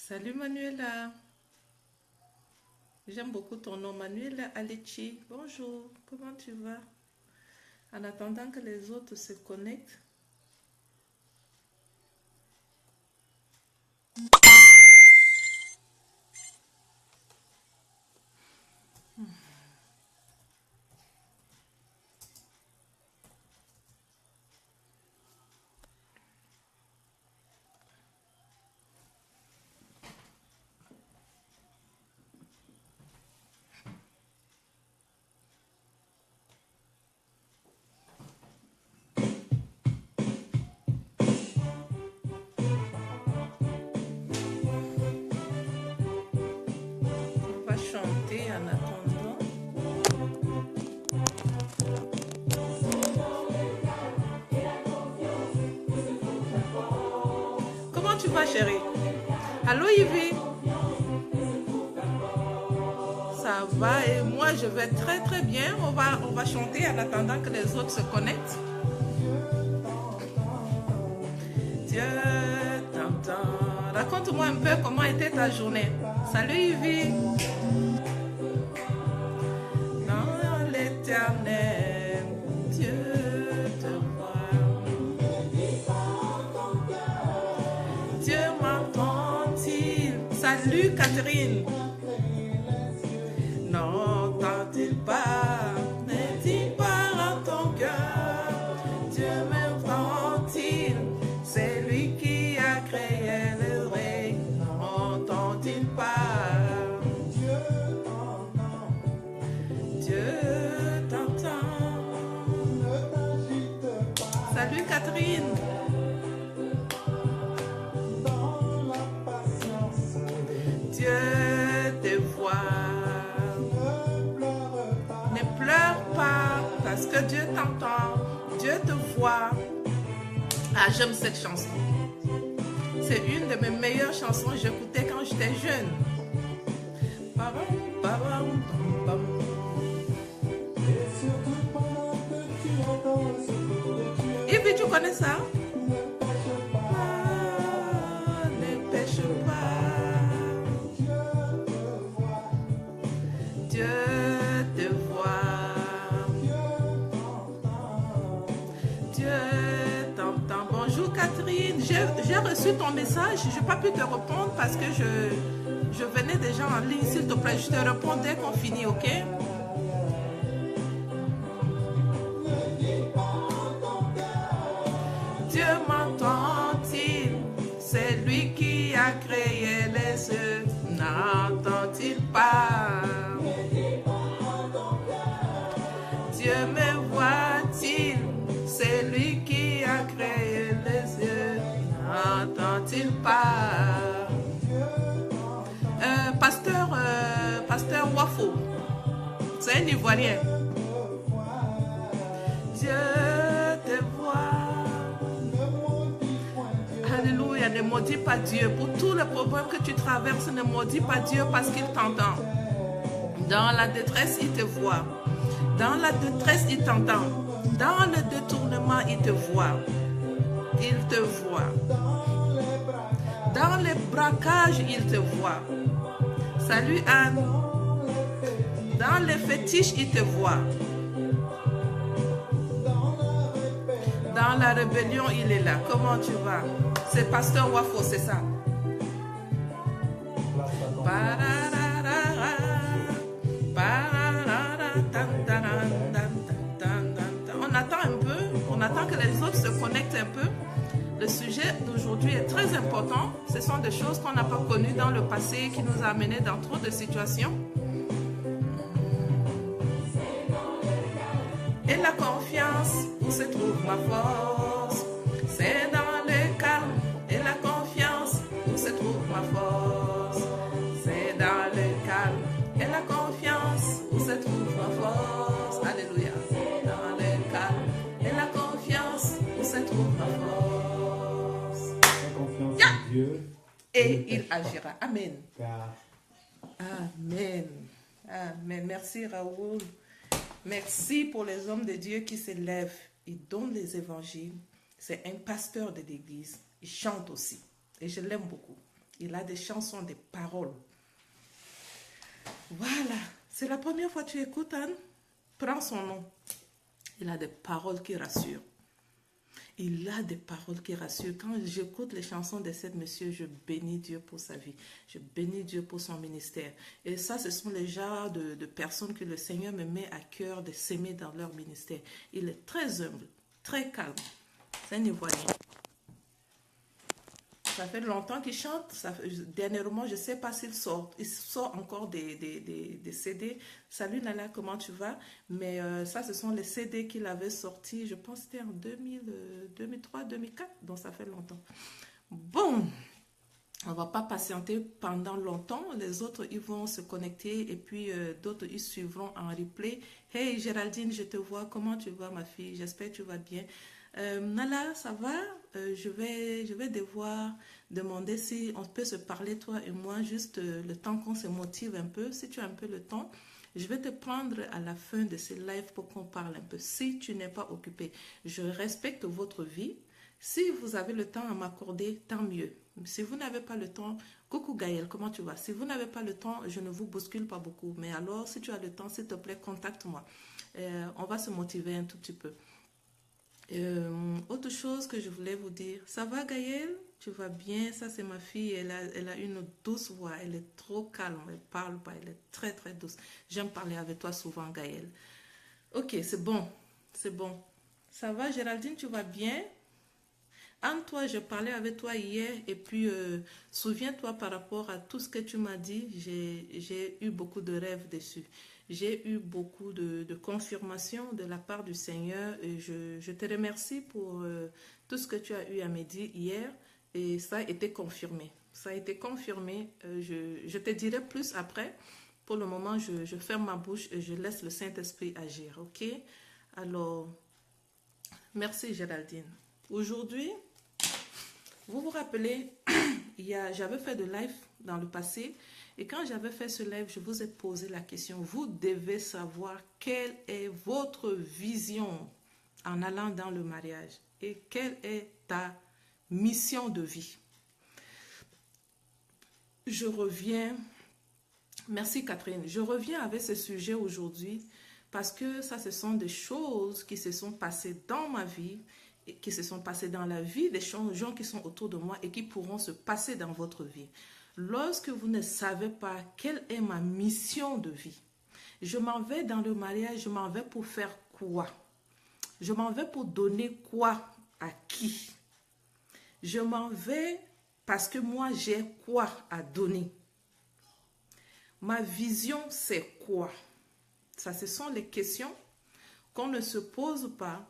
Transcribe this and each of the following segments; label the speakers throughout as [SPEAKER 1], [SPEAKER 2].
[SPEAKER 1] Salut Manuela. J'aime beaucoup ton nom, Manuela Alechi. Bonjour, comment tu vas? En attendant que les autres se connectent. On va chanter en attendant. Comment tu vas, chérie? Allô, Yvi? Ça va et moi je vais très très bien. On va chanter en attendant que les autres se connectent. Dieu t'entend. Raconte-moi un peu comment était ta journée. Salut Yvi. Dans l'éternel, Dieu te voit. Dieu m'entend-il? Salut Catherine. N'entend-il pas? N'est-il pas en ton cœur? Dieu m'entend-il? C'est lui qui a créé le règne. N'entend-il pas? Dieu t'entend. Salut Catherine. Dieu te voit. Ne pleure pas parce que Dieu t'entend. Dieu te voit. Ah, j'aime cette chanson. C'est une de mes meilleures chansons que j'écoutais quand j'étais jeune. Et puis tu connais ça? Ne pêche pas. Dieu te voit. Dieu t'entend. Bonjour Catherine. J'ai reçu ton message. Je n'ai pas pu te répondre parce que je venais déjà en ligne. S'il te plaît, je te réponds dès qu'on finit, ok? Dieu m'entend-il? C'est lui qui a créé les cieux. N'entend-il pas? Dieu me voit-il? C'est lui qui a créé les cieux. N'entend-il pas? Pasteur Wafo, c'est un Ivoirien. Dieu te voit. Alléluia, ne maudis pas Dieu. Pour tous les problèmes que tu traverses, ne maudis pas Dieu parce qu'il t'entend. Dans la détresse, il te voit. Dans la détresse, il t'entend. Dans le détournement, il te voit. Il te voit. Dans les braquages, il te voit. Salut Anne. Dans les fétiches, il te voit. Dans la rébellion, il est là. Comment tu vas? C'est Pasteur Wafo, c'est ça. On attend un peu. On attend que les autres se connectent un peu. Le sujet d'aujourd'hui est très important. Ce sont des choses qu'on n'a pas connues dans le passé qui nous a amenés dans trop de situations. Et la confiance où se trouve ma force. C'est dans le calme. Et la confiance où se trouve ma force. C'est dans le calme. Et la confiance où se trouve ma force. Alléluia. C'est dans le calme. Et la confiance où se trouve ma force.
[SPEAKER 2] La confiance en Dieu.
[SPEAKER 1] Et il agira. Amen. Amen. Amen. Merci Raoul. Merci pour les hommes de Dieu qui se lèvent et donnent les évangiles. C'est un pasteur de l'église. Il chante aussi. Et je l'aime beaucoup. Il a des chansons, des paroles. Voilà. C'est la première fois que tu écoutes, Anne. Prends son nom. Il a des paroles qui rassurent. Il a des paroles qui rassurent. Quand j'écoute les chansons de cet monsieur, je bénis Dieu pour sa vie. Je bénis Dieu pour son ministère. Et ça, ce sont les genres de personnes que le Seigneur me met à cœur de s'aimer dans leur ministère. Il est très humble, très calme. C'est un Ivoirien. Ça fait longtemps qu'il chante. Dernièrement, je ne sais pas s'il sort. Il sort encore des CD. Salut Nala, comment tu vas? Mais ça, ce sont les CD qu'il avait sortis. Je pense que c'était en 2003, 2004. Donc, ça fait longtemps. Bon, on ne va pas patienter pendant longtemps. Les autres, ils vont se connecter. Et puis, d'autres, ils suivront en replay. Hey, Géraldine, je te vois. Comment tu vas, ma fille? J'espère que tu vas bien. Nala, ça va? Je vais devoir demander si on peut se parler, toi et moi, juste le temps qu'on se motive un peu. Si tu as un peu le temps, je vais te prendre à la fin de ce live pour qu'on parle un peu. Si tu n'es pas occupé, je respecte votre vie. Si vous avez le temps à m'accorder, tant mieux. Si vous n'avez pas le temps, coucou Gaël, comment tu vas? Si vous n'avez pas le temps, je ne vous bouscule pas beaucoup. Mais alors, si tu as le temps, s'il te plaît, contacte-moi. On va se motiver un tout petit peu. Autre chose que je voulais vous dire, ça va Gaëlle? Tu vas bien? Ça c'est ma fille, elle a une douce voix, elle est trop calme, elle parle pas, elle est très très douce. J'aime parler avec toi souvent Gaëlle. Ok, c'est bon, c'est bon. Ça va Géraldine, tu vas bien? Anne-toi, je parlais avec toi hier et puis souviens-toi par rapport à tout ce que tu m'as dit, j'ai eu beaucoup de rêves dessus. J'ai eu beaucoup de confirmations de la part du Seigneur et je te remercie pour tout ce que tu as eu à me dire hier et ça a été confirmé. Ça a été confirmé. Je te dirai plus après. Pour le moment, je ferme ma bouche et je laisse le Saint-Esprit agir. Ok? Alors, merci Géraldine. Aujourd'hui, vous vous rappelez, j'avais fait de live dans le passé et quand j'avais fait ce live, je vous ai posé la question. Vous devez savoir quelle est votre vision en allant dans le mariage et quelle est ta mission de vie. Je reviens, merci Catherine, je reviens avec ce sujet aujourd'hui parce que ça, ce sont des choses qui se sont passées dans ma vie qui se sont passées dans la vie des gens qui sont autour de moi et qui pourront se passer dans votre vie. Lorsque vous ne savez pas quelle est ma mission de vie, je m'en vais dans le mariage, je m'en vais pour faire quoi? Je m'en vais pour donner quoi à qui? Je m'en vais parce que moi j'ai quoi à donner? Ma vision c'est quoi? Ça, ce sont les questions qu'on ne se pose pas.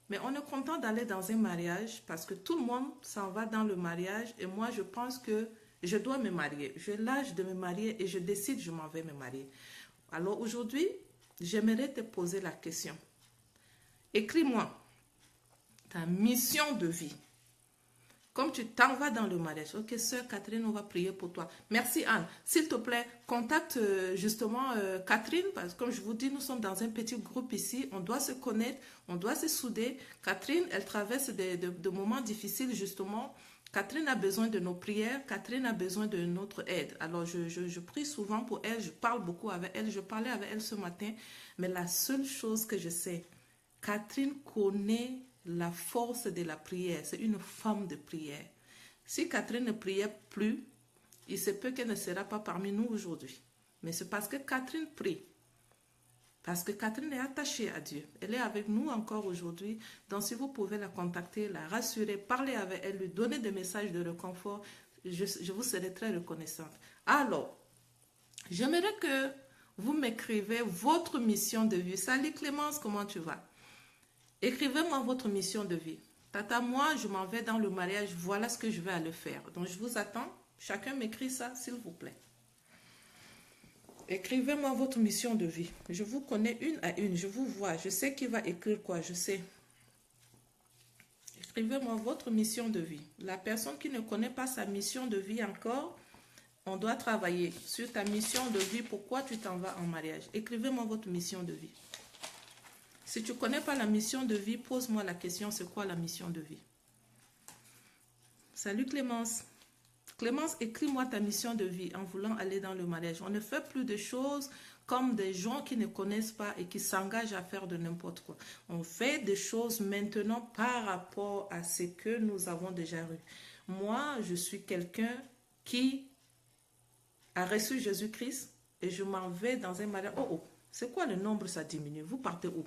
[SPEAKER 1] Mais on est content d'aller dans un mariage parce que tout le monde s'en va dans le mariage et moi je pense que je dois me marier. J'ai l'âge de me marier et je décide je m'en vais me marier. Alors aujourd'hui, j'aimerais te poser la question. Écris-moi ta mission de vie. Comme tu t'en vas dans le mariage. Ok, sœur Catherine, on va prier pour toi. Merci Anne. S'il te plaît, contacte justement Catherine, parce que comme je vous dis, nous sommes dans un petit groupe ici. On doit se connaître, on doit se souder. Catherine, elle traverse de moments difficiles justement. Catherine a besoin de nos prières. Catherine a besoin de notre aide. Alors, je prie souvent pour elle. Je parle beaucoup avec elle. Je parlais avec elle ce matin. Mais la seule chose que je sais, Catherine connaît la force de la prière. C'est une femme de prière. Si Catherine ne priait plus, il se peut qu'elle ne sera pas parmi nous aujourd'hui. Mais c'est parce que Catherine prie. Parce que Catherine est attachée à Dieu. Elle est avec nous encore aujourd'hui. Donc si vous pouvez la contacter, la rassurer, parler avec elle, lui donner des messages de réconfort, je vous serai très reconnaissante. Alors, j'aimerais que vous m'écrivez votre mission de vie. Salut Clémence, comment tu vas? Écrivez-moi votre mission de vie. Tata, moi, je m'en vais dans le mariage. Voilà ce que je vais aller faire. Donc, je vous attends. Chacun m'écrit ça, s'il vous plaît. Écrivez-moi votre mission de vie. Je vous connais une à une. Je vous vois. Je sais qui va écrire quoi. Je sais. Écrivez-moi votre mission de vie. La personne qui ne connaît pas sa mission de vie encore, on doit travailler sur ta mission de vie. Pourquoi tu t'en vas en mariage? Écrivez-moi votre mission de vie. Si tu ne connais pas la mission de vie, pose-moi la question, c'est quoi la mission de vie? Salut Clémence. Clémence, écris-moi ta mission de vie en voulant aller dans le mariage. On ne fait plus de choses comme des gens qui ne connaissent pas et qui s'engagent à faire de n'importe quoi. On fait des choses maintenant par rapport à ce que nous avons déjà eu. Moi, je suis quelqu'un qui a reçu Jésus-Christ et je m'en vais dans un mariage. Oh, c'est quoi le nombre, ça diminue? Vous partez où?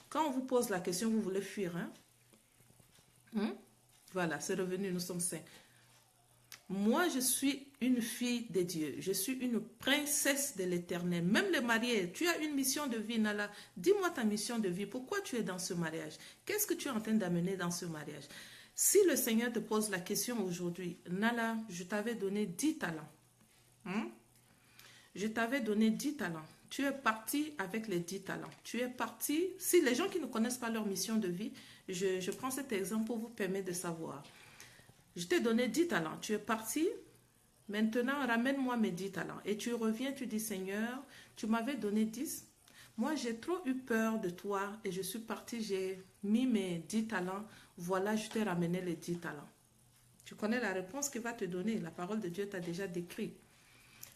[SPEAKER 1] Quand on vous pose la question, vous voulez fuir, hein? Voilà, c'est revenu, nous sommes saints. Moi, je suis une fille de Dieu. Je suis une princesse de l'Éternel. Même les mariés, tu as une mission de vie, Nala. Dis-moi ta mission de vie. Pourquoi tu es dans ce mariage? Qu'est-ce que tu es en train d'amener dans ce mariage? Si le Seigneur te pose la question aujourd'hui, Nala, je t'avais donné 10 talents. Je t'avais donné 10 talents. Tu es parti avec les 10 talents. Tu es parti. Si les gens qui ne connaissent pas leur mission de vie, je prends cet exemple pour vous permettre de savoir. Je t'ai donné 10 talents. Tu es parti. Maintenant, ramène-moi mes 10 talents. Et tu reviens, tu dis, Seigneur, tu m'avais donné 10. Moi, j'ai trop eu peur de toi et je suis parti, j'ai mis mes 10 talents. Voilà, je t'ai ramené les 10 talents. Tu connais la réponse qu'il va te donner. La parole de Dieu t'a déjà décrit.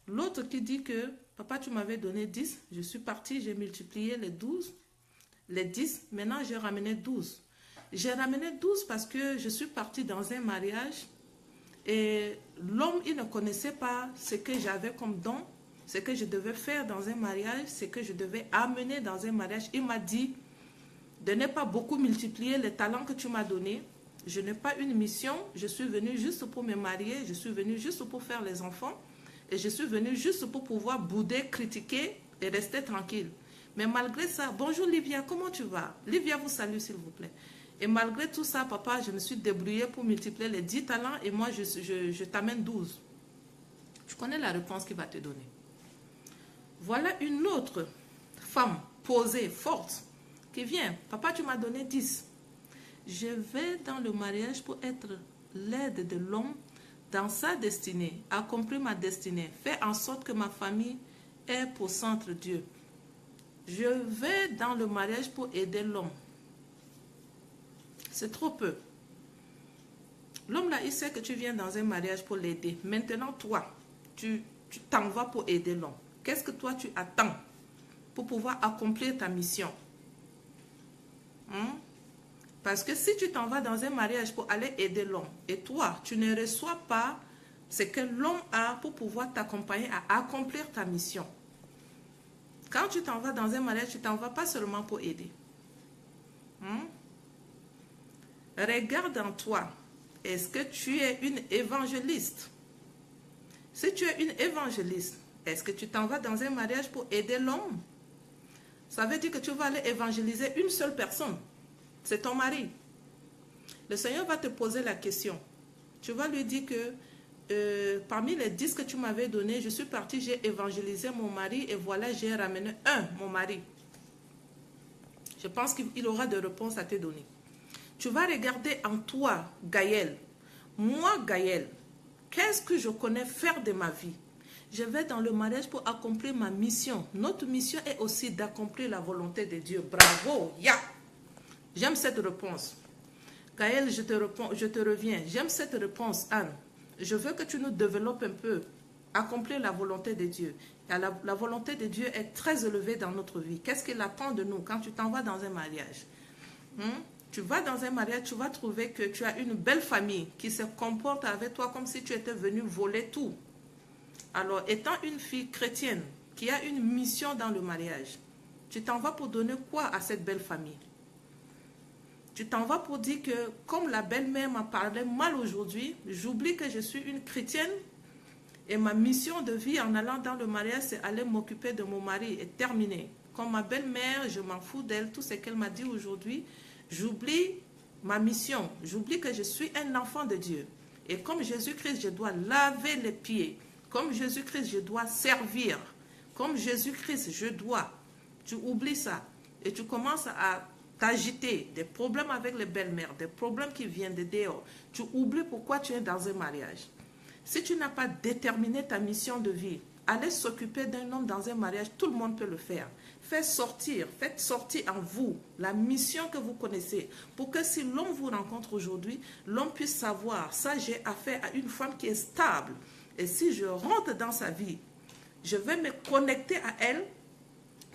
[SPEAKER 1] L'autre qui dit que, papa, tu m'avais donné 10. Je suis parti, j'ai multiplié les 12, les 10. Maintenant, j'ai ramené 12. J'ai ramené 12 parce que je suis partie dans un mariage et l'homme, il ne connaissait pas ce que j'avais comme don, ce que je devais faire dans un mariage, ce que je devais amener dans un mariage. Il m'a dit de ne pas beaucoup multiplier les talents que tu m'as donnés. Je n'ai pas une mission, je suis venue juste pour me marier, je suis venue juste pour faire les enfants et je suis venue juste pour pouvoir bouder, critiquer et rester tranquille. Mais malgré ça, bonjour Livia, comment tu vas? Livia vous salue s'il vous plaît. Et malgré tout ça, papa, je me suis débrouillée pour multiplier les 10 talents et moi, je t'amène 12. Tu connais la réponse qu'il va te donner. Voilà une autre femme posée, forte, qui vient. Papa, tu m'as donné 10. Je vais dans le mariage pour être l'aide de l'homme dans sa destinée, accomplir ma destinée, faire en sorte que ma famille ait pour centre Dieu. Je vais dans le mariage pour aider l'homme. C'est trop peu. L'homme là, il sait que tu viens dans un mariage pour l'aider. Maintenant, toi, tu t'en vas pour aider l'homme. Qu'est-ce que toi, tu attends pour pouvoir accomplir ta mission? Parce que si tu t'en vas dans un mariage pour aller aider l'homme et toi, tu ne reçois pas ce que l'homme a pour pouvoir t'accompagner à accomplir ta mission. Quand tu t'en vas dans un mariage, tu t'en vas pas seulement pour aider. Regarde en toi. Est-ce que tu es une évangéliste? Si tu es une évangéliste, est-ce que tu t'en vas dans un mariage pour aider l'homme? Ça veut dire que tu vas aller évangéliser une seule personne. C'est ton mari. Le Seigneur va te poser la question. Tu vas lui dire que parmi les 10 que tu m'avais donnés, je suis partie, j'ai évangélisé mon mari et voilà, j'ai ramené mon mari. Je pense qu'il aura des réponses à te donner. Tu vas regarder en toi, Gaël. Moi, Gaël, qu'est-ce que je connais faire de ma vie? Je vais dans le mariage pour accomplir ma mission. Notre mission est aussi d'accomplir la volonté de Dieu. Bravo, ya! J'aime cette réponse. Gaël, je te reviens. J'aime cette réponse, Anne. Je veux que tu nous développes un peu. Accomplir la volonté de Dieu. La volonté de Dieu est très élevée dans notre vie. Qu'est-ce qu'il attend de nous quand tu t'en vas dans un mariage? Tu vas dans un mariage, tu vas trouver que tu as une belle famille qui se comporte avec toi comme si tu étais venu voler tout. Alors, étant une fille chrétienne qui a une mission dans le mariage, tu t'en vas pour donner quoi à cette belle famille? Tu t'en vas pour dire que comme la belle-mère m'a parlé mal aujourd'hui, j'oublie que je suis une chrétienne et ma mission de vie en allant dans le mariage, c'est aller m'occuper de mon mari et terminer. Comme ma belle-mère, je m'en fous d'elle, tout ce qu'elle m'a dit aujourd'hui, j'oublie ma mission, j'oublie que je suis un enfant de Dieu. Et comme Jésus-Christ, je dois laver les pieds. Comme Jésus-Christ, je dois servir. Comme Jésus-Christ, je dois. Tu oublies ça. Et tu commences à t'agiter. Des problèmes avec les belles-mères, des problèmes qui viennent de dehors. Tu oublies pourquoi tu es dans un mariage. Si tu n'as pas déterminé ta mission de vie, aller s'occuper d'un homme dans un mariage, tout le monde peut le faire. faites sortir en vous la mission que vous connaissez, pour que si l'homme vous rencontre aujourd'hui, l'homme puisse savoir, ça j'ai affaire à une femme qui est stable. Et si je rentre dans sa vie, je vais me connecter à elle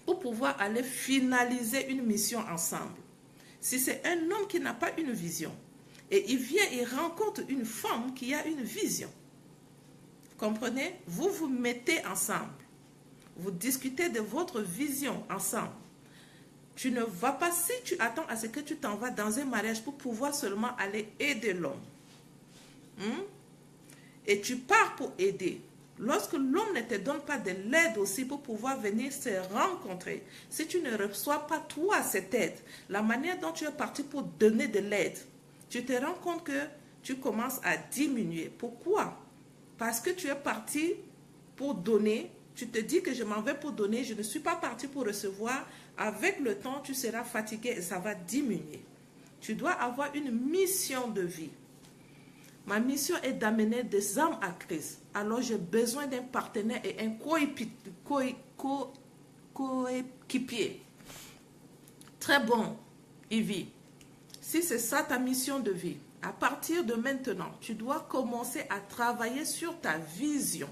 [SPEAKER 1] pour pouvoir aller finaliser une mission ensemble. Si c'est un homme qui n'a pas une vision, et il vient et rencontre une femme qui a une vision, comprenez? Vous vous mettez ensemble. Vous discutez de votre vision ensemble. Tu ne vas pas, si tu attends à ce que tu t'en vas dans un mariage pour pouvoir seulement aller aider l'homme. Et tu pars pour aider. Lorsque l'homme ne te donne pas de l'aide aussi pour pouvoir venir se rencontrer, si tu ne reçois pas toi cette aide, la manière dont tu es parti pour donner de l'aide, tu te rends compte que tu commences à diminuer. Pourquoi? Parce que tu es parti pour donner. Tu te dis que je m'en vais pour donner, je ne suis pas parti pour recevoir. Avec le temps, tu seras fatigué et ça va diminuer. Tu dois avoir une mission de vie. Ma mission est d'amener des âmes à Christ. Alors j'ai besoin d'un partenaire et un coéquipier. Très bon, Ivy. Si c'est ça ta mission de vie, à partir de maintenant, tu dois commencer à travailler sur ta vision.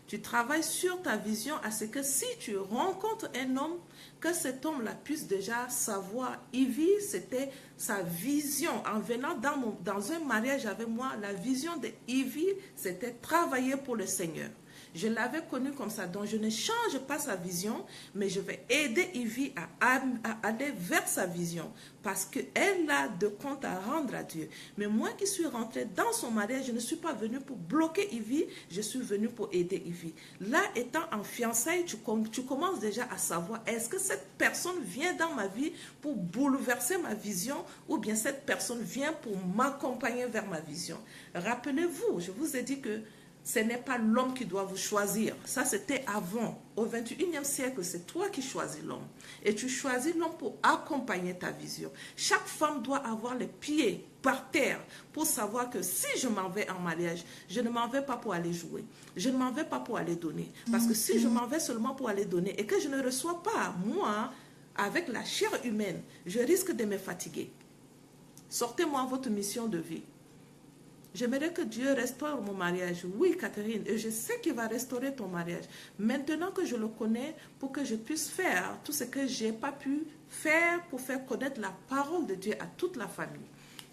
[SPEAKER 1] Tu travailles sur ta vision à ce que si tu rencontres un homme, que cet homme-là puisse déjà savoir. Ivy, c'était sa vision. En venant dans un mariage avec moi, la vision de Ivy, c'était travailler pour le Seigneur. Je l'avais connu comme ça, donc je ne change pas sa vision, mais je vais aider Ivy à aller vers sa vision, parce qu'elle a de comptes à rendre à Dieu. Mais moi qui suis rentrée dans son mariage, je ne suis pas venue pour bloquer Ivy, je suis venue pour aider Ivy. Là, étant en fiançailles, tu commences déjà à savoir, est-ce que cette personne vient dans ma vie pour bouleverser ma vision, ou bien cette personne vient pour m'accompagner vers ma vision. Rappelez-vous, je vous ai dit que ce n'est pas l'homme qui doit vous choisir. Ça, c'était avant. Au 21e siècle, c'est toi qui choisis l'homme. Et tu choisis l'homme pour accompagner ta vision. Chaque femme doit avoir les pieds par terre pour savoir que si je m'en vais en mariage, je ne m'en vais pas pour aller jouer. Je ne m'en vais pas pour aller donner. Parce que si je m'en vais seulement pour aller donner et que je ne reçois pas, moi, avec la chair humaine, je risque de me fatiguer. Sortez-moi votre mission de vie. J'aimerais que Dieu restaure mon mariage. Oui, Catherine, et je sais qu'il va restaurer ton mariage. Maintenant que je le connais, pour que je puisse faire tout ce que je n'ai pas pu faire pour faire connaître la parole de Dieu à toute la famille.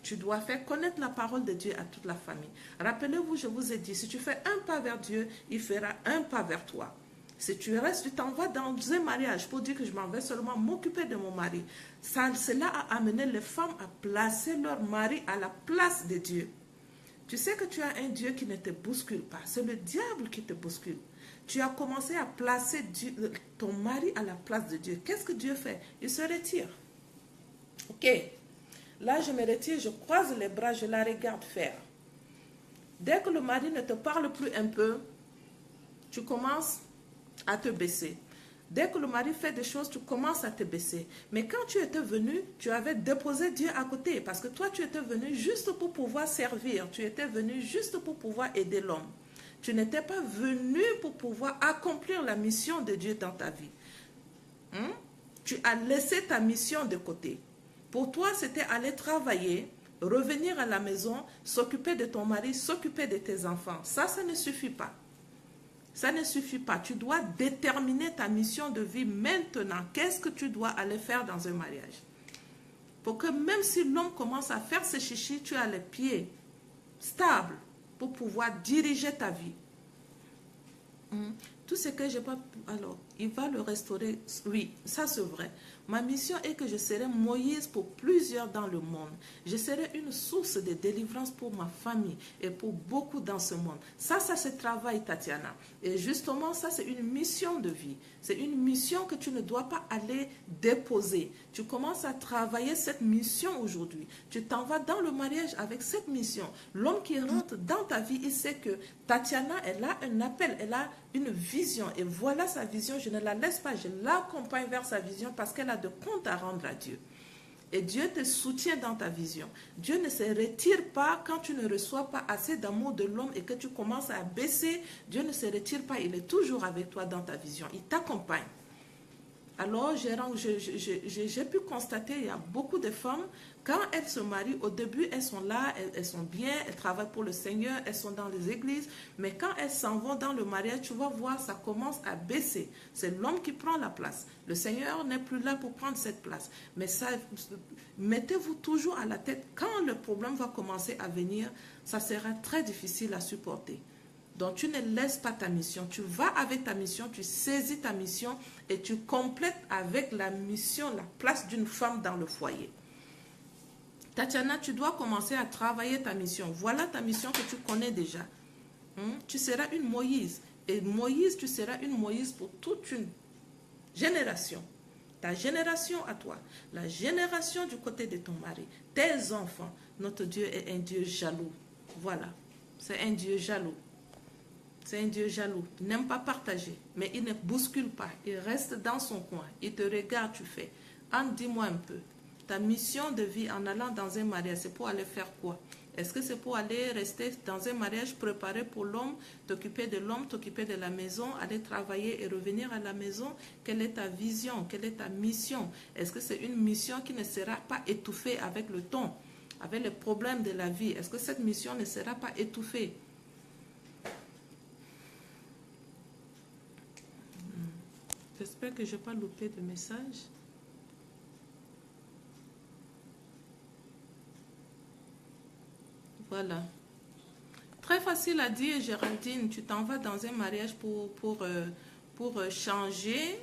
[SPEAKER 1] Tu dois faire connaître la parole de Dieu à toute la famille. Rappelez-vous, je vous ai dit, si tu fais un pas vers Dieu, il fera un pas vers toi. Si tu restes, tu t'en vas dans un mariage pour dire que je m'en vais seulement m'occuper de mon mari. Cela a amené les femmes à placer leur mari à la place de Dieu. Tu sais que tu as un Dieu qui ne te bouscule pas. C'est le diable qui te bouscule. Tu as commencé à placer ton mari à la place de Dieu. Qu'est-ce que Dieu fait? Il se retire. Ok. Là, je me retire, je croise les bras, je la regarde faire. Dès que le mari ne te parle plus un peu, tu commences à te baisser. Dès que le mari fait des choses, tu commences à te baisser. Mais quand tu étais venu, tu avais déposé Dieu à côté. Parce que toi, tu étais venu juste pour pouvoir servir. Tu étais venu juste pour pouvoir aider l'homme. Tu n'étais pas venu pour pouvoir accomplir la mission de Dieu dans ta vie. Tu as laissé ta mission de côté. Pour toi, c'était aller travailler, revenir à la maison, s'occuper de ton mari, s'occuper de tes enfants. Ça ne suffit pas. Ça ne suffit pas. Tu dois déterminer ta mission de vie maintenant. Qu'est-ce que tu dois aller faire dans un mariage? Pour que même si l'homme commence à faire ses chichis, tu as les pieds stables pour pouvoir diriger ta vie. Tout ce que j'ai pas... Alors, il va le restaurer. Oui, ça c'est vrai. Ma mission est que je serai Moïse pour plusieurs dans le monde. Je serai une source de délivrance pour ma famille et pour beaucoup dans ce monde. Ça se travaille, Tatiana. Et justement, ça, c'est une mission de vie. C'est une mission que tu ne dois pas aller déposer. Tu commences à travailler cette mission aujourd'hui. Tu t'en vas dans le mariage avec cette mission. L'homme qui rentre dans ta vie, il sait que Tatiana, elle a un appel, elle a une vision. Et voilà sa vision. Je ne la laisse pas, je l'accompagne vers sa vision parce qu'elle a de comptes à rendre à Dieu. Et Dieu te soutient dans ta vision. Dieu ne se retire pas quand tu ne reçois pas assez d'amour de l'homme et que tu commences à baisser. Dieu ne se retire pas, il est toujours avec toi dans ta vision. Il t'accompagne. Alors, j'ai pu constater, il y a beaucoup de femmes, quand elles se marient, au début, elles sont là, elles sont bien, elles travaillent pour le Seigneur, elles sont dans les églises, mais quand elles s'en vont dans le mariage, tu vas voir, ça commence à baisser. C'est l'homme qui prend la place. Le Seigneur n'est plus là pour prendre cette place. Mais ça, mettez-vous toujours à la tête, quand le problème va commencer à venir, ça sera très difficile à supporter. Donc, tu ne laisses pas ta mission. Tu vas avec ta mission, tu saisis ta mission et tu complètes avec la mission, la place d'une femme dans le foyer. Tatiana, tu dois commencer à travailler ta mission. Voilà ta mission que tu connais déjà. Tu seras une Moïse. Et Moïse, tu seras une Moïse pour toute une génération. Ta génération à toi, la génération du côté de ton mari, tes enfants. Notre Dieu est un Dieu jaloux. Voilà, c'est un Dieu jaloux. C'est un Dieu jaloux. Il n'aime pas partager, mais il ne bouscule pas. Il reste dans son coin. Il te regarde, tu fais. Dis-moi un peu. Ta mission de vie en allant dans un mariage, c'est pour aller faire quoi? Est-ce que c'est pour aller rester dans un mariage préparé pour l'homme, t'occuper de l'homme, t'occuper de la maison, aller travailler et revenir à la maison? Quelle est ta vision? Quelle est ta mission? Est-ce que c'est une mission qui ne sera pas étouffée avec le temps, avec les problèmes de la vie? Est-ce que cette mission ne sera pas étouffée? J'espère que je n'ai pas loupé de message. Voilà. Très facile à dire, Géraldine. Tu t'en vas dans un mariage pour changer,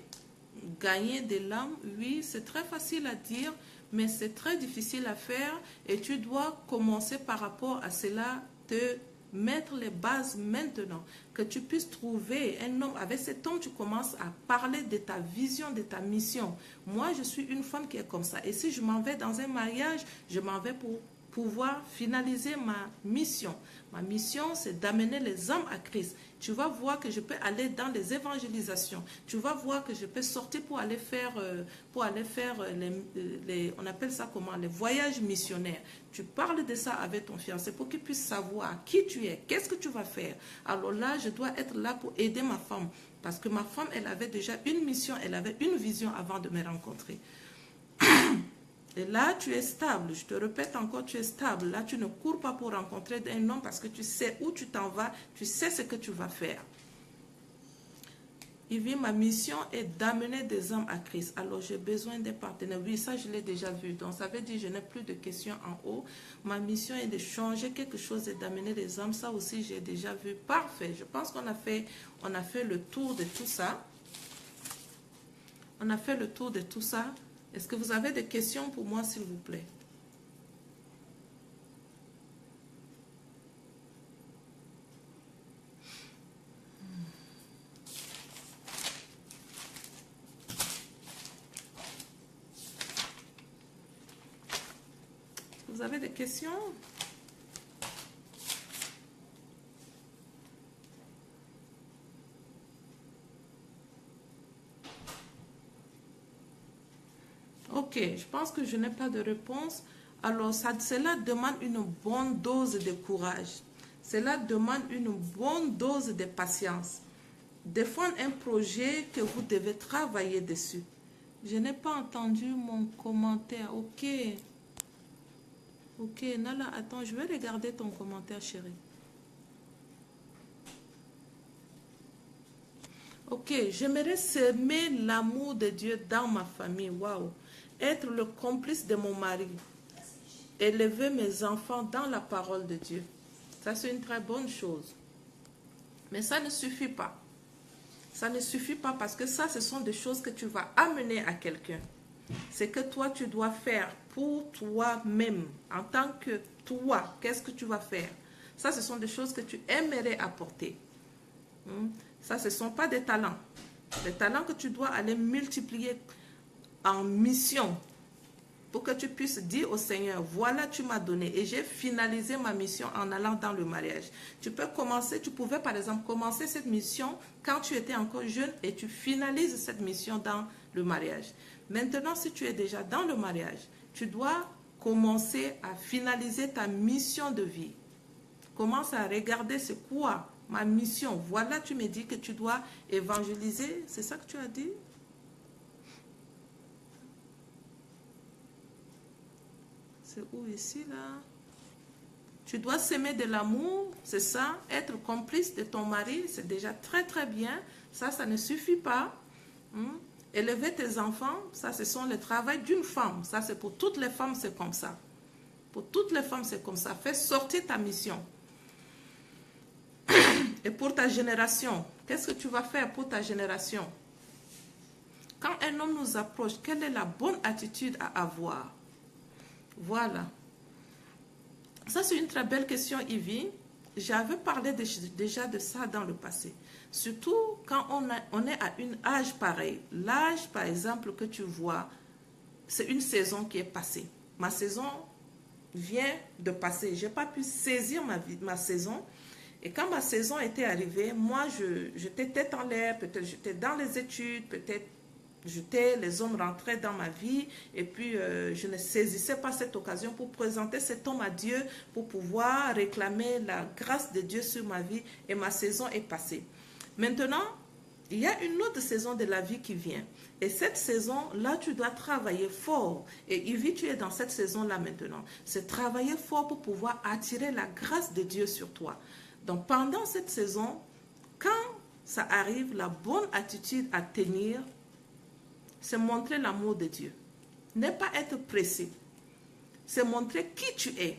[SPEAKER 1] gagner des l'âme. Oui, c'est très facile à dire, mais c'est très difficile à faire. Et tu dois commencer par rapport à cela, te mettre les bases maintenant, que tu puisses trouver un homme. Avec cet homme, tu commences à parler de ta vision, de ta mission. Moi, je suis une femme qui est comme ça. Et si je m'en vais dans un mariage, je m'en vais pour pouvoir finaliser ma mission. Ma mission, c'est d'amener les âmes à Christ. Tu vas voir que je peux aller dans les évangélisations. Tu vas voir que je peux sortir pour aller faire on appelle ça comment, les voyages missionnaires. Tu parles de ça avec ton fiancé pour qu'il puisse savoir qui tu es, qu'est-ce que tu vas faire. Alors là, je dois être là pour aider ma femme. Parce que ma femme, elle avait déjà une mission, elle avait une vision avant de me rencontrer. Et là, tu es stable. Je te répète encore, tu es stable. Là, tu ne cours pas pour rencontrer un homme parce que tu sais où tu t'en vas. Tu sais ce que tu vas faire. Yves, ma mission est d'amener des âmes à Christ. Alors, j'ai besoin d'un partenaire. Oui, ça, je l'ai déjà vu. Donc, ça veut dire que je n'ai plus de questions en haut. Ma mission est de changer quelque chose et d'amener des âmes. Ça aussi, j'ai déjà vu. Parfait. Je pense qu'on a fait le tour de tout ça. On a fait le tour de tout ça. Est-ce que vous avez des questions pour moi, s'il vous plaît? Vous avez des questions? Ok, je pense que je n'ai pas de réponse. Alors, cela demande une bonne dose de courage. Cela demande une bonne dose de patience. Défendre un projet que vous devez travailler dessus. Je n'ai pas entendu mon commentaire. Ok. Ok, Nala, attends, je vais regarder ton commentaire, chérie. Ok, j'aimerais semer l'amour de Dieu dans ma famille. Waouh. Être le complice de mon mari. Élever mes enfants dans la parole de Dieu. Ça, c'est une très bonne chose. Mais ça ne suffit pas. Ça ne suffit pas parce que ça, ce sont des choses que tu vas amener à quelqu'un. C'est que toi, tu dois faire pour toi-même. En tant que toi, qu'est-ce que tu vas faire? Ça, ce sont des choses que tu aimerais apporter. Ça, ce ne sont pas des talents. Des talents que tu dois aller multiplier en mission pour que tu puisses dire au Seigneur, voilà, tu m'as donné et j'ai finalisé ma mission en allant dans le mariage. Tu pouvais par exemple commencer cette mission quand tu étais encore jeune et tu finalises cette mission dans le mariage. Maintenant, si tu es déjà dans le mariage, tu dois commencer à finaliser ta mission de vie. Commence à regarder c'est quoi ma mission. Voilà, tu me dis que tu dois évangéliser. C'est ça que tu as dit? C'est où ici, là? Tu dois s'aimer de l'amour, c'est ça. Être complice de ton mari, c'est déjà très très bien. Ça ne suffit pas. Élever tes enfants, ça, ce sont le travail d'une femme. Ça, c'est pour toutes les femmes, c'est comme ça. Pour toutes les femmes, c'est comme ça. Fais sortir ta mission. Et pour ta génération, qu'est-ce que tu vas faire pour ta génération? Quand un homme nous approche, quelle est la bonne attitude à avoir? Voilà. Ça, c'est une très belle question, Yvi. J'avais parlé déjà de ça dans le passé. Surtout quand on est à un âge pareil. L'âge, par exemple, que tu vois, c'est une saison qui est passée. Ma saison vient de passer. Je n'ai pas pu saisir ma saison. Et quand ma saison était arrivée, moi, j'étais tête en l'air. Peut-être j'étais dans les études, peut-être les hommes rentraient dans ma vie et puis je ne saisissais pas cette occasion pour présenter cet homme à Dieu, pour pouvoir réclamer la grâce de Dieu sur ma vie et ma saison est passée. Maintenant, il y a une autre saison de la vie qui vient et cette saison-là, tu dois travailler fort et Yvi, tu es dans cette saison-là maintenant. C'est travailler fort pour pouvoir attirer la grâce de Dieu sur toi. Donc pendant cette saison, quand ça arrive, la bonne attitude à tenir, c'est montrer l'amour de Dieu. Ne pas être pressé. C'est montrer qui tu es.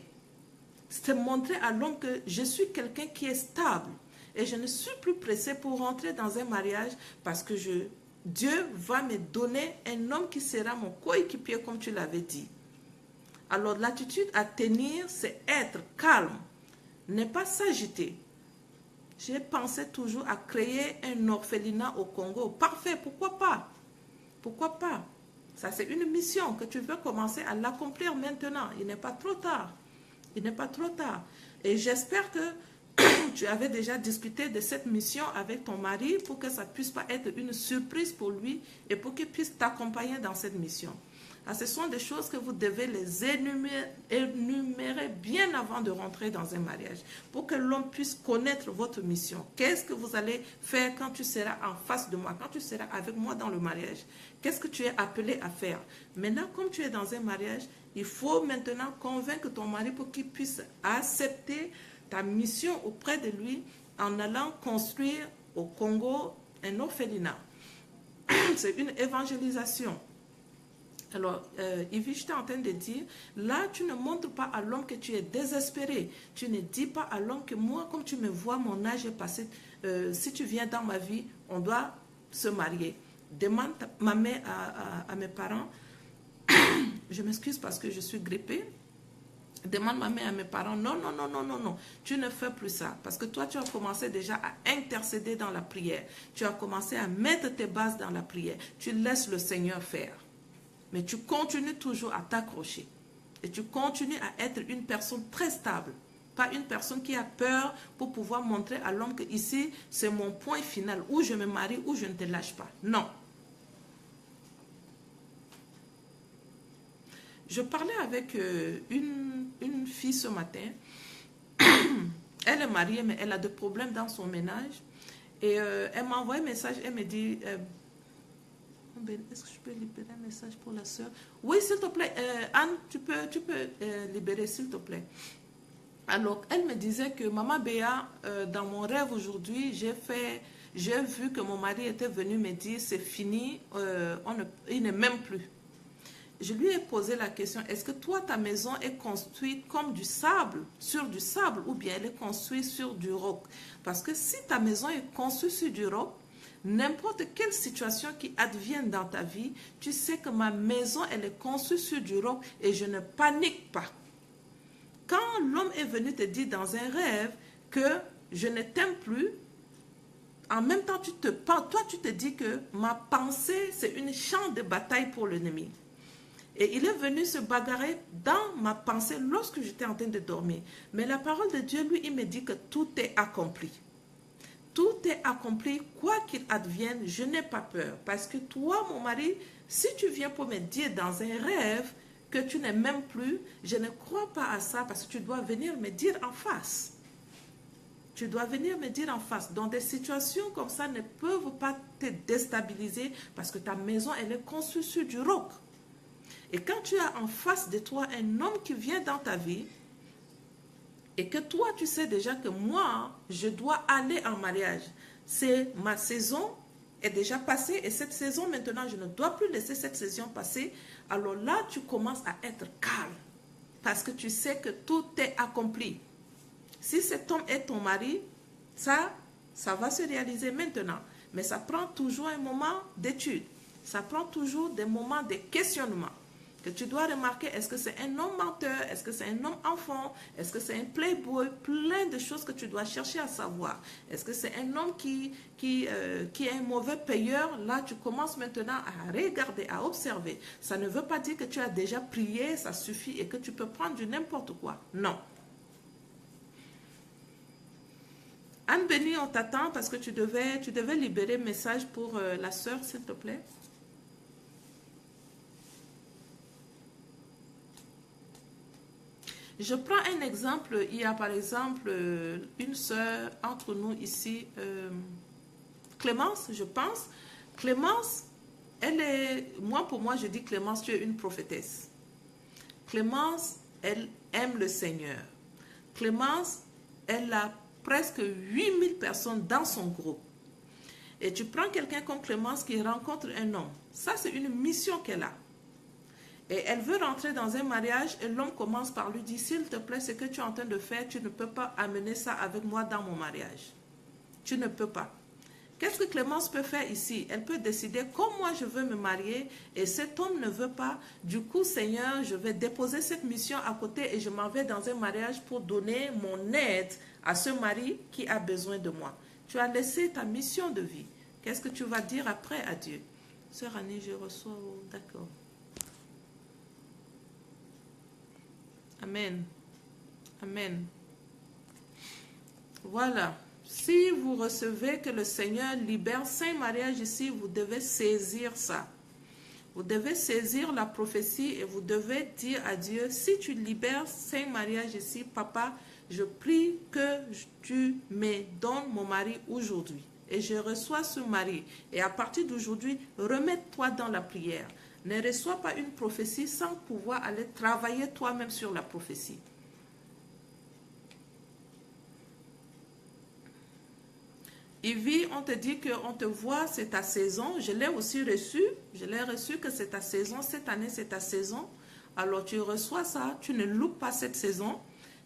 [SPEAKER 1] C'est montrer à l'homme que je suis quelqu'un qui est stable. Et je ne suis plus pressé pour rentrer dans un mariage parce que Dieu va me donner un homme qui sera mon coéquipier comme tu l'avais dit. Alors l'attitude à tenir, c'est être calme. Ne pas s'agiter. J'ai pensé toujours à créer un orphelinat au Congo. Parfait, pourquoi pas? Pourquoi pas? Ça, c'est une mission que tu veux commencer à l'accomplir maintenant. Il n'est pas trop tard. Il n'est pas trop tard. Et j'espère que tu avais déjà discuté de cette mission avec ton mari pour que ça ne puisse pas être une surprise pour lui et pour qu'il puisse t'accompagner dans cette mission. Ah, ce sont des choses que vous devez les énumérer bien avant de rentrer dans un mariage pour que l'homme puisse connaître votre mission. Qu'est-ce que vous allez faire quand tu seras en face de moi, quand tu seras avec moi dans le mariage? Qu'est-ce que tu es appelé à faire? Maintenant, comme tu es dans un mariage, il faut maintenant convaincre ton mari pour qu'il puisse accepter ta mission auprès de lui en allant construire au Congo un orphelinat. C'est une évangélisation. Alors, Yvi, je suis en train de dire, là, tu ne montres pas à l'homme que tu es désespéré. Tu ne dis pas à l'homme que moi, comme tu me vois, mon âge est passé. Si tu viens dans ma vie, on doit se marier. Demande ma main à mes parents. Je m'excuse parce que je suis grippée. Demande ma main à mes parents. Non, non, non, non, non, non. Tu ne fais plus ça. Parce que toi, tu as commencé déjà à intercéder dans la prière. Tu as commencé à mettre tes bases dans la prière. Tu laisses le Seigneur faire. Mais tu continues toujours à t'accrocher. Et tu continues à être une personne très stable. Pas une personne qui a peur pour pouvoir montrer à l'homme que ici, c'est mon point final. Où je me marie, où je ne te lâche pas. Non. Je parlais avec une fille ce matin. Elle est mariée, mais elle a des problèmes dans son ménage. Et elle m'a envoyé un message. Elle me dit... est-ce que je peux libérer un message pour la soeur? Oui, s'il te plaît. Anne, tu peux libérer, s'il te plaît. Alors, elle me disait que Maman Béa, dans mon rêve aujourd'hui, j'ai vu que mon mari était venu me dire, c'est fini, il ne m'aime plus. Je lui ai posé la question, est-ce que toi, ta maison est construite comme du sable, sur du sable, ou bien elle est construite sur du roc? Parce que si ta maison est construite sur du roc, n'importe quelle situation qui advienne dans ta vie, tu sais que ma maison, elle est construite sur du roc et je ne panique pas. Quand l'homme est venu te dire dans un rêve que je ne t'aime plus, en même temps, toi, tu te dis que ma pensée, c'est une champ de bataille pour l'ennemi. Et il est venu se bagarrer dans ma pensée lorsque j'étais en train de dormir. Mais la parole de Dieu, lui, il me dit que tout est accompli. Tout est accompli, quoi qu'il advienne, je n'ai pas peur. Parce que toi, mon mari, si tu viens pour me dire dans un rêve que tu n'es même plus, je ne crois pas à ça parce que tu dois venir me dire en face. Tu dois venir me dire en face. Donc des situations comme ça ne peuvent pas te déstabiliser parce que ta maison, elle est construite sur du roc. Et quand tu as en face de toi un homme qui vient dans ta vie, et que toi, tu sais déjà que moi, je dois aller en mariage. C'est ma saison est déjà passée et cette saison maintenant, je ne dois plus laisser cette saison passer. Alors là, tu commences à être calme parce que tu sais que tout est accompli. Si cet homme est ton mari, ça va se réaliser maintenant. Mais ça prend toujours un moment d'étude. Ça prend toujours des moments de questionnement. Que tu dois remarquer, est-ce que c'est un homme menteur, est-ce que c'est un homme enfant, est-ce que c'est un playboy, plein de choses que tu dois chercher à savoir. Est-ce que c'est un homme qui est un mauvais payeur? Là, tu commences maintenant à regarder, à observer. Ça ne veut pas dire que tu as déjà prié, ça suffit et que tu peux prendre du n'importe quoi. Non. Anne-Bénie, on t'attend parce que tu devais libérer message pour la sœur, s'il te plaît. Je prends un exemple. Il y a par exemple une sœur entre nous ici, Clémence, je pense. Clémence, elle est, pour moi, je dis Clémence, tu es une prophétesse. Clémence, elle aime le Seigneur. Clémence, elle a presque 8000 personnes dans son groupe. Et tu prends quelqu'un comme Clémence qui rencontre un homme. Ça, c'est une mission qu'elle a. Et elle veut rentrer dans un mariage et l'homme commence par lui dire, s'il te plaît, ce que tu es en train de faire, tu ne peux pas amener ça avec moi dans mon mariage. Tu ne peux pas. Qu'est-ce que Clémence peut faire ici? Elle peut décider, comme moi je veux me marier et cet homme ne veut pas, du coup, Seigneur, je vais déposer cette mission à côté et je m'en vais dans un mariage pour donner mon aide à ce mari qui a besoin de moi. Tu as laissé ta mission de vie. Qu'est-ce que tu vas dire après à Dieu? Sœur Annie, je reçois, d'accord. Amen. Amen. Voilà. Si vous recevez que le Seigneur libère 5 mariages ici, vous devez saisir ça. Vous devez saisir la prophétie et vous devez dire à Dieu, si tu libères 5 mariages ici, papa, je prie que tu me donnes mon mari aujourd'hui. Et je reçois ce mari. Et à partir d'aujourd'hui, remets-toi dans la prière. Ne reçois pas une prophétie sans pouvoir aller travailler toi-même sur la prophétie. Yvi, on te dit qu'on te voit, c'est ta saison. Je l'ai aussi reçu. Je l'ai reçu que c'est ta saison. Cette année, c'est ta saison. Alors, tu reçois ça. Tu ne loupes pas cette saison.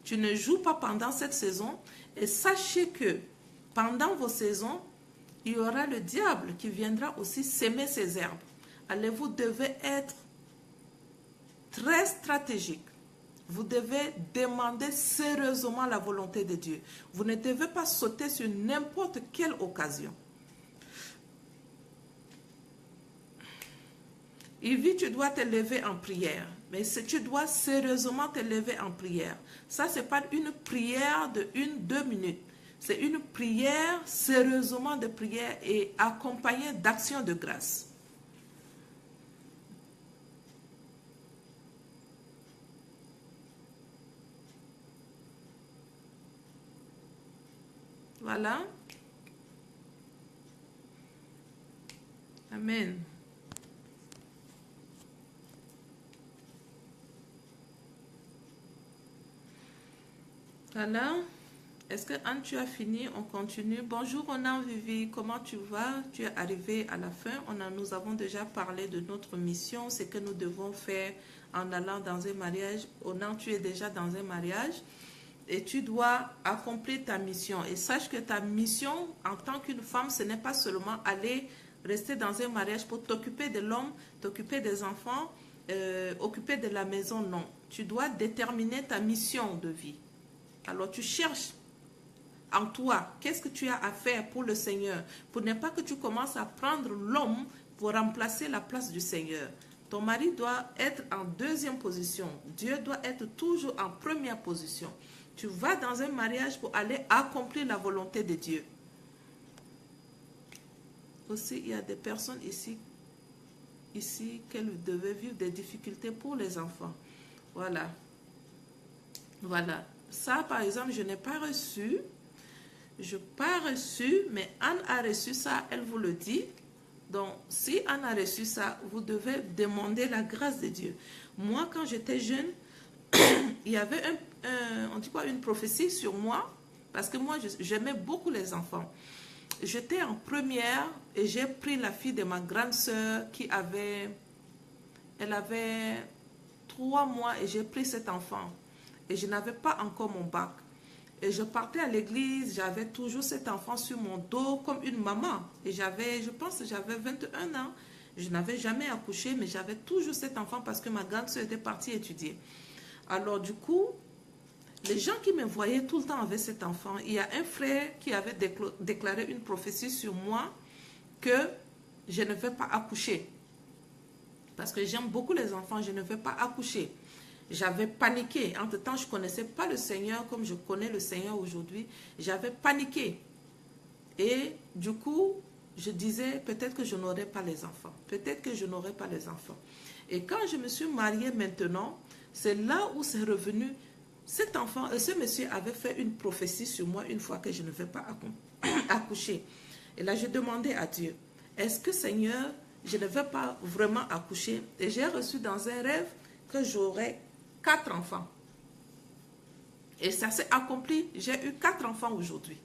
[SPEAKER 1] Tu ne joues pas pendant cette saison. Et sachez que pendant vos saisons, il y aura le diable qui viendra aussi s'aimer ses herbes. Alors, vous devez être très stratégique. Vous devez demander sérieusement la volonté de Dieu. Vous ne devez pas sauter sur n'importe quelle occasion. Yvi, tu dois te lever en prière. Mais si tu dois sérieusement te lever en prière. Ça, ce n'est pas une prière de 1-2 minutes. C'est une prière, sérieusement de prière et accompagnée d'actions de grâce. Voilà. Amen. Voilà. Est-ce que Anne, tu as fini? On continue. Bonjour, Onan Vivi. Comment tu vas? Tu es arrivé à la fin. Nous avons déjà parlé de notre mission, ce que nous devons faire en allant dans un mariage. Onan, tu es déjà dans un mariage. Et tu dois accomplir ta mission. Et sache que ta mission en tant qu'une femme, ce n'est pas seulement aller rester dans un mariage pour t'occuper de l'homme, t'occuper des enfants, occuper de la maison. Non. Tu dois déterminer ta mission de vie. Alors tu cherches en toi, qu'est-ce que tu as à faire pour le Seigneur? Pour ne pas que tu commences à prendre l'homme pour remplacer la place du Seigneur. Ton mari doit être en deuxième position. Dieu doit être toujours en première position. Tu vas dans un mariage pour aller accomplir la volonté de Dieu. Aussi, il y a des personnes ici qu'elles devaient vivre des difficultés pour les enfants. Voilà. Voilà. Ça, par exemple, je n'ai pas reçu. Je n'ai pas reçu, mais Anne a reçu ça, elle vous le dit. Donc, si on a reçu ça, vous devez demander la grâce de Dieu. Moi, quand j'étais jeune, il y avait on dit quoi, une prophétie sur moi, parce que moi, j'aimais beaucoup les enfants. J'étais en première et j'ai pris la fille de ma grande soeur elle avait 3 mois et j'ai pris cet enfant. Et je n'avais pas encore mon bac. Et je partais à l'église, j'avais toujours cet enfant sur mon dos comme une maman. Et je pense que j'avais 21 ans. Je n'avais jamais accouché, mais j'avais toujours cet enfant parce que ma grande soeur était partie étudier. Alors du coup, les gens qui me voyaient tout le temps avec cet enfant, il y a un frère qui avait déclaré une prophétie sur moi que je ne vais pas accoucher. Parce que j'aime beaucoup les enfants, je ne vais pas accoucher. J'avais paniqué. Entre-temps, je ne connaissais pas le Seigneur comme je connais le Seigneur aujourd'hui. J'avais paniqué. Et du coup, je disais peut-être que je n'aurai pas les enfants. Peut-être que je n'aurai pas les enfants. Et quand je me suis mariée maintenant, c'est là où c'est revenu. Cet enfant, ce monsieur avait fait une prophétie sur moi une fois que je ne vais pas accoucher. Et là, je demandais à Dieu, est-ce que Seigneur, je ne vais pas vraiment accoucher? Et j'ai reçu dans un rêve que j'aurais 4 enfants. Et ça s'est accompli. J'ai eu 4 enfants aujourd'hui.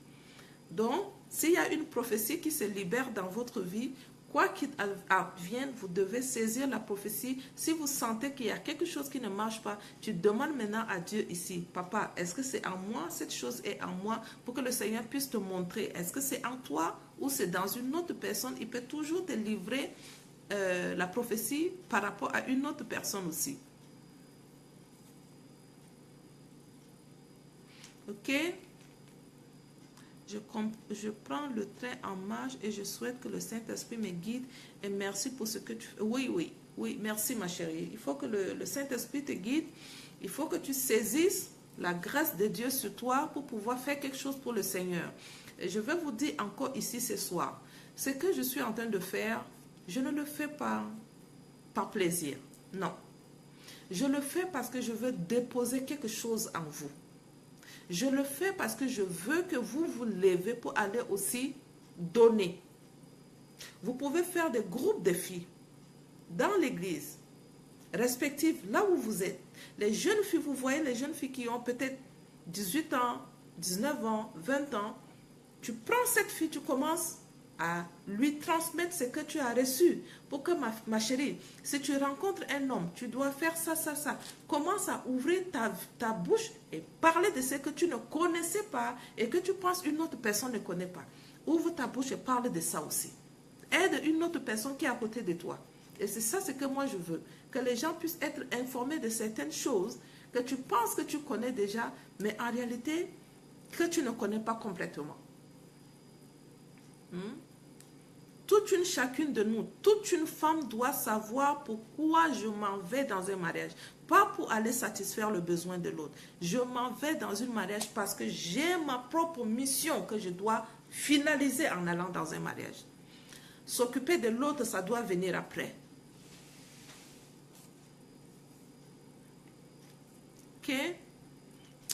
[SPEAKER 1] Donc, s'il y a une prophétie qui se libère dans votre vie, quoi qu'il advienne, vous devez saisir la prophétie. Si vous sentez qu'il y a quelque chose qui ne marche pas, tu demandes maintenant à Dieu ici, Papa, est-ce que c'est en moi? Cette chose est en moi pour que le Seigneur puisse te montrer. Est-ce que c'est en toi ou c'est dans une autre personne? Il peut toujours te livrer la prophétie par rapport à une autre personne aussi. Ok? Je prends le train en marche et je souhaite que le Saint-Esprit me guide et merci pour ce que tu fais. Oui, merci ma chérie. Il faut que le Saint-Esprit te guide. Il faut que tu saisisses la grâce de Dieu sur toi pour pouvoir faire quelque chose pour le Seigneur. Et je vais vous dire encore ici ce soir, ce que je suis en train de faire, je ne le fais pas par plaisir. Non. Je le fais parce que je veux déposer quelque chose en vous. Je le fais parce que je veux que vous vous levez pour aller aussi donner. Vous pouvez faire des groupes de filles dans l'église, respectives, là où vous êtes. Les jeunes filles, vous voyez les jeunes filles qui ont peut-être 18 ans, 19 ans, 20 ans. Tu prends cette fille, tu commences à lui transmettre ce que tu as reçu. Pour que ma chérie, si tu rencontres un homme, tu dois faire ça, ça, ça. Commence à ouvrir ta bouche et parler de ce que tu ne connaissais pas et que tu penses une autre personne ne connaît pas. Ouvre ta bouche et parle de ça aussi. Aide une autre personne qui est à côté de toi. Et c'est ça ce que moi je veux. Que les gens puissent être informés de certaines choses que tu penses que tu connais déjà, mais en réalité, que tu ne connais pas complètement. Chacune de nous, toute une femme doit savoir pourquoi je m'en vais dans un mariage. Pas pour aller satisfaire le besoin de l'autre. Je m'en vais dans un mariage parce que j'ai ma propre mission que je dois finaliser en allant dans un mariage. S'occuper de l'autre, ça doit venir après. Ok?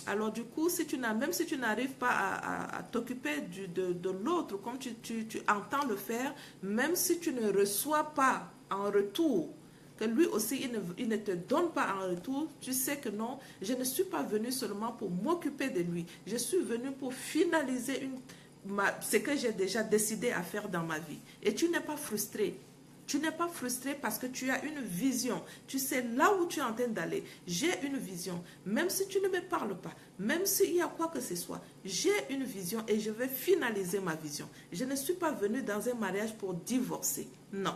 [SPEAKER 1] Alors du coup, même si tu n'arrives pas à t'occuper de l'autre comme tu entends le faire, même si tu ne reçois pas en retour, que lui aussi il ne te donne pas en retour, tu sais que non, je ne suis pas venu seulement pour m'occuper de lui, je suis venu pour finaliser ce que j'ai déjà décidé à faire dans ma vie. Et tu n'es pas frustré. Tu n'es pas frustré parce que tu as une vision. Tu sais là où tu es en train d'aller. J'ai une vision. Même si tu ne me parles pas, même s'il y a quoi que ce soit, j'ai une vision et je vais finaliser ma vision. Je ne suis pas venu dans un mariage pour divorcer. Non.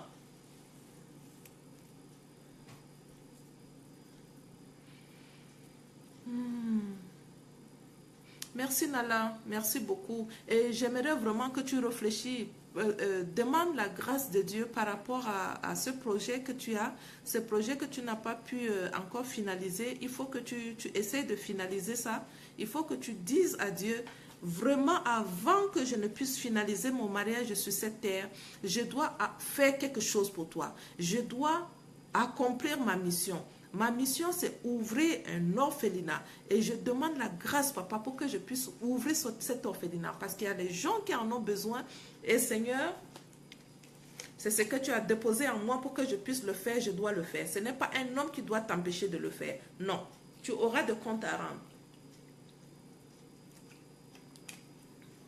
[SPEAKER 1] Merci Nala, merci beaucoup. Et j'aimerais vraiment que tu réfléchis. Demande la grâce de Dieu par rapport à ce projet que tu as, ce projet que tu n'as pas pu encore finaliser. Il faut que tu essaies de finaliser ça. Il faut que tu dises à Dieu, vraiment avant que je ne puisse finaliser mon mariage sur cette terre, je dois faire quelque chose pour toi. Je dois accomplir ma mission. Ma mission, c'est ouvrir un orphelinat. Et je demande la grâce, papa, pour que je puisse ouvrir cet orphelinat. Parce qu'il y a des gens qui en ont besoin. Et Seigneur, C'est ce que tu as déposé en moi pour que je puisse le faire, je dois le faire. Ce n'est pas un homme qui doit t'empêcher de le faire. Non, tu auras de comptes à rendre.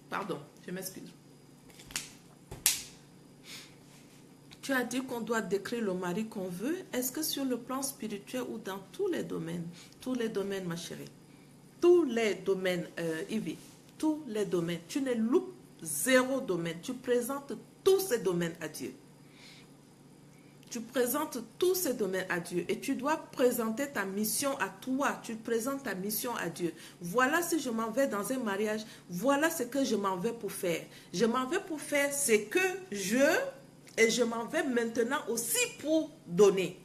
[SPEAKER 1] Pardon, je m'excuse. Tu as dit qu'on doit décrire le mari qu'on veut. Est-ce que sur le plan spirituel ou dans tous les domaines? Tous les domaines, ma chérie. Tous les domaines, Ivy. Tous les domaines. Tu ne loupes zéro domaine. Tu présentes tous ces domaines à Dieu. Tu présentes tous ces domaines à Dieu. Et tu dois présenter ta mission à toi. Tu présentes ta mission à Dieu. Voilà si je m'en vais dans un mariage. Voilà ce que je m'en vais pour faire. Je m'en vais pour faire ce que et je m'en vais maintenant aussi pour donner.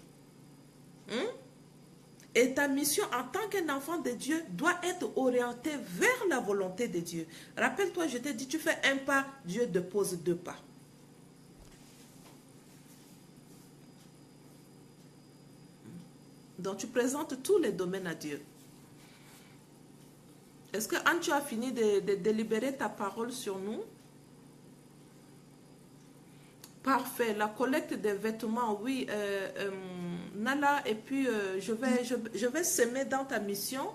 [SPEAKER 1] Et ta mission en tant qu'un enfant de Dieu doit être orientée vers la volonté de Dieu. Rappelle-toi, je t'ai dit, tu fais un pas, Dieu dépose deux pas. Donc tu présentes tous les domaines à Dieu. Est-ce que Anne, tu as fini de délibérer ta parole sur nous? Parfait. La collecte des vêtements, oui, Nala, et puis je vais semer dans ta mission.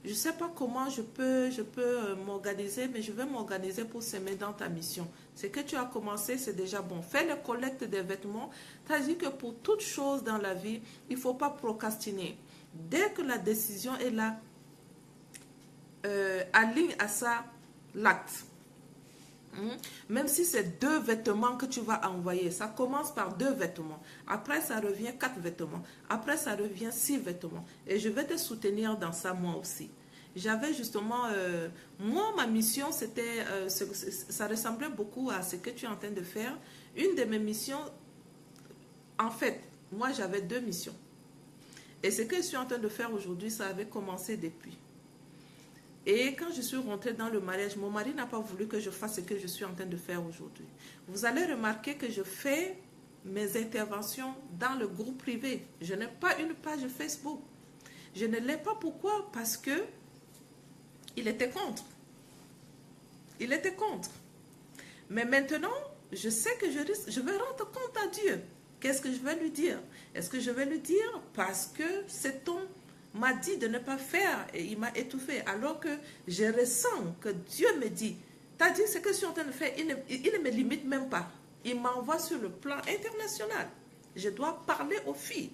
[SPEAKER 1] Je ne sais pas comment je peux m'organiser, mais je vais m'organiser pour semer dans ta mission. Ce que tu as commencé, c'est déjà bon. Fais la collecte des vêtements. Tu as dit que pour toute chose dans la vie, il ne faut pas procrastiner. Dès que la décision est là, aligne à ça l'acte. Même si c'est 2 vêtements que tu vas envoyer, ça commence par 2 vêtements. Après, ça revient 4 vêtements. Après, ça revient 6 vêtements. Et je vais te soutenir dans ça, moi aussi. J'avais justement, moi, ma mission, c'était, ça ressemblait beaucoup à ce que tu es en train de faire. Une de mes missions, en fait, moi, j'avais 2 missions. Et ce que je suis en train de faire aujourd'hui, ça avait commencé depuis. Et quand je suis rentrée dans le mariage, mon mari n'a pas voulu que je fasse ce que je suis en train de faire aujourd'hui. Vous allez remarquer que je fais mes interventions dans le groupe privé. Je n'ai pas une page Facebook. Je ne l'ai pas. Pourquoi? Parce que il était contre. Il était contre. Mais maintenant, je sais que je vais rendre compte à Dieu. Qu'est-ce que je vais lui dire? Est-ce que je vais lui dire parce que cet homme m'a dit de ne pas faire et il m'a étouffé, alors que je ressens que Dieu me dit, t'as dit ce que je suis en train de faire, il ne me limite même pas. Il m'envoie sur le plan international. Je dois parler aux filles.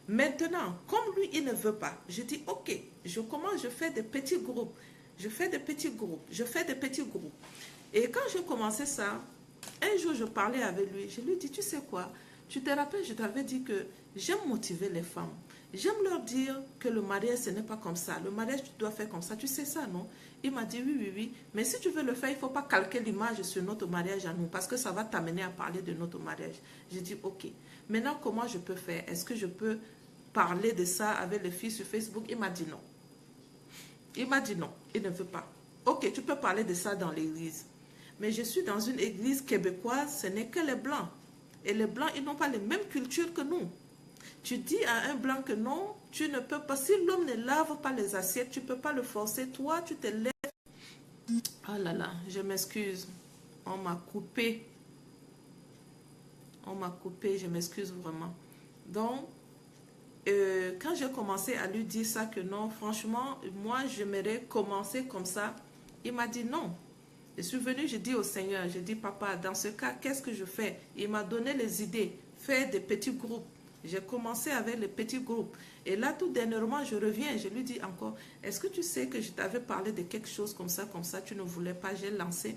[SPEAKER 1] Maintenant, comme lui, il ne veut pas, je dis, ok, je fais des petits groupes. Je fais des petits groupes. Et quand j'ai commencé ça, un jour, je parlais avec lui. Je lui dis, tu sais quoi? Tu te rappelles, je t'avais dit que j'aime motiver les femmes. J'aime leur dire que le mariage, ce n'est pas comme ça. Le mariage, tu dois faire comme ça. Tu sais ça, non? Il m'a dit, oui. Mais si tu veux le faire, il ne faut pas calquer l'image sur notre mariage à nous, parce que ça va t'amener à parler de notre mariage. J'ai dit, ok. Maintenant, comment je peux faire? Est-ce que je peux parler de ça avec les filles sur Facebook? Il m'a dit non. Il m'a dit non. Il ne veut pas. Ok, tu peux parler de ça dans l'église. Mais je suis dans une église québécoise, ce n'est que les blancs. Et les blancs, ils n'ont pas les mêmes cultures que nous. Tu dis à un blanc que non, tu ne peux pas. Si l'homme ne lave pas les assiettes, tu ne peux pas le forcer. Toi, tu te lèves. Oh là là, je m'excuse. On m'a coupé. Je m'excuse vraiment. Donc, quand j'ai commencé à lui dire ça, que non, franchement, moi, j'aimerais commencer comme ça, il m'a dit non. Je suis venue, je dis au Seigneur, je dis, papa, dans ce cas, qu'est-ce que je fais? Il m'a donné les idées, faire des petits groupes. J'ai commencé avec les petits groupes. Et là, tout dernièrement, je reviens, je lui dis encore, est-ce que tu sais que je t'avais parlé de quelque chose comme ça, tu ne voulais pas, j'ai lancé.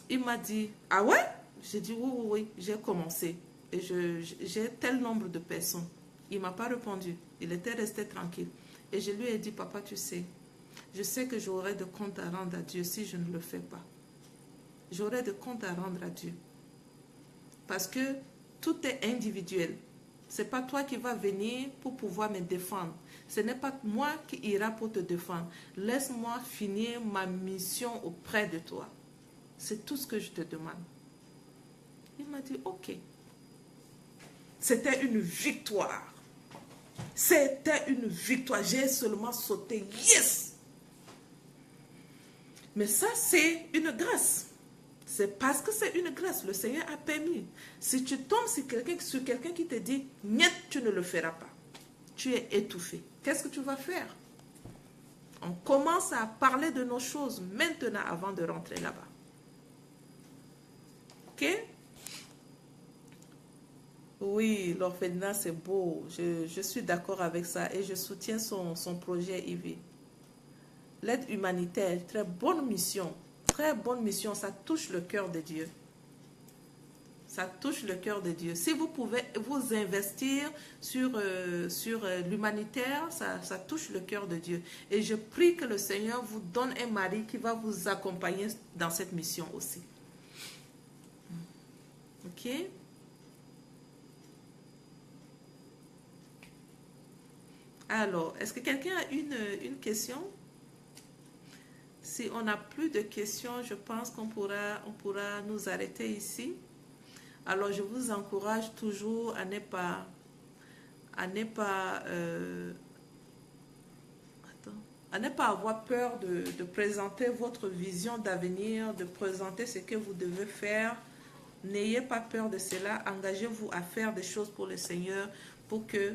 [SPEAKER 1] Il m'a dit, ah ouais? J'ai dit, oui, j'ai commencé. Et j'ai tel nombre de personnes. Il ne m'a pas répondu. Il était resté tranquille. Et je lui ai dit, papa, tu sais, je sais que j'aurai de comptes à rendre à Dieu si je ne le fais pas. J'aurai de comptes à rendre à Dieu. Parce que tout est individuel. Ce n'est pas toi qui vas venir pour pouvoir me défendre. Ce n'est pas moi qui ira pour te défendre. Laisse-moi finir ma mission auprès de toi. C'est tout ce que je te demande. Il m'a dit, ok. C'était une victoire. C'était une victoire. J'ai seulement sauté. Yes! Mais ça, c'est une grâce. C'est parce que c'est une grâce. Le Seigneur a permis. Si tu tombes sur quelqu'un qui te dit, niet, tu ne le feras pas. Tu es étouffé. Qu'est-ce que tu vas faire? On commence à parler de nos choses maintenant avant de rentrer là-bas. Ok? Oui, l'orphelinat, c'est beau. Je suis d'accord avec ça et je soutiens son projet IV. L'aide humanitaire, très bonne mission. Très bonne mission. Ça touche le cœur de Dieu. Ça touche le cœur de Dieu. Si vous pouvez vous investir sur l'humanitaire, ça touche le cœur de Dieu. Et je prie que le Seigneur vous donne un mari qui va vous accompagner dans cette mission aussi. Ok? Alors, est-ce que quelqu'un a une question? Si on n'a plus de questions, je pense qu'on pourra nous arrêter ici. Alors, je vous encourage toujours à ne pas avoir peur de présenter votre vision d'avenir, de présenter ce que vous devez faire. N'ayez pas peur de cela. Engagez-vous à faire des choses pour le Seigneur pour que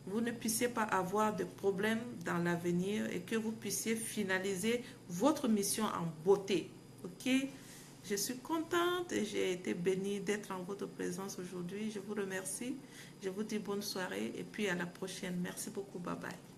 [SPEAKER 1] vous ne puissiez pas avoir de problèmes dans l'avenir et que vous puissiez finaliser votre mission en beauté. Ok? Je suis contente et j'ai été bénie d'être en votre présence aujourd'hui. Je vous remercie. Je vous dis bonne soirée et puis à la prochaine. Merci beaucoup. Bye bye.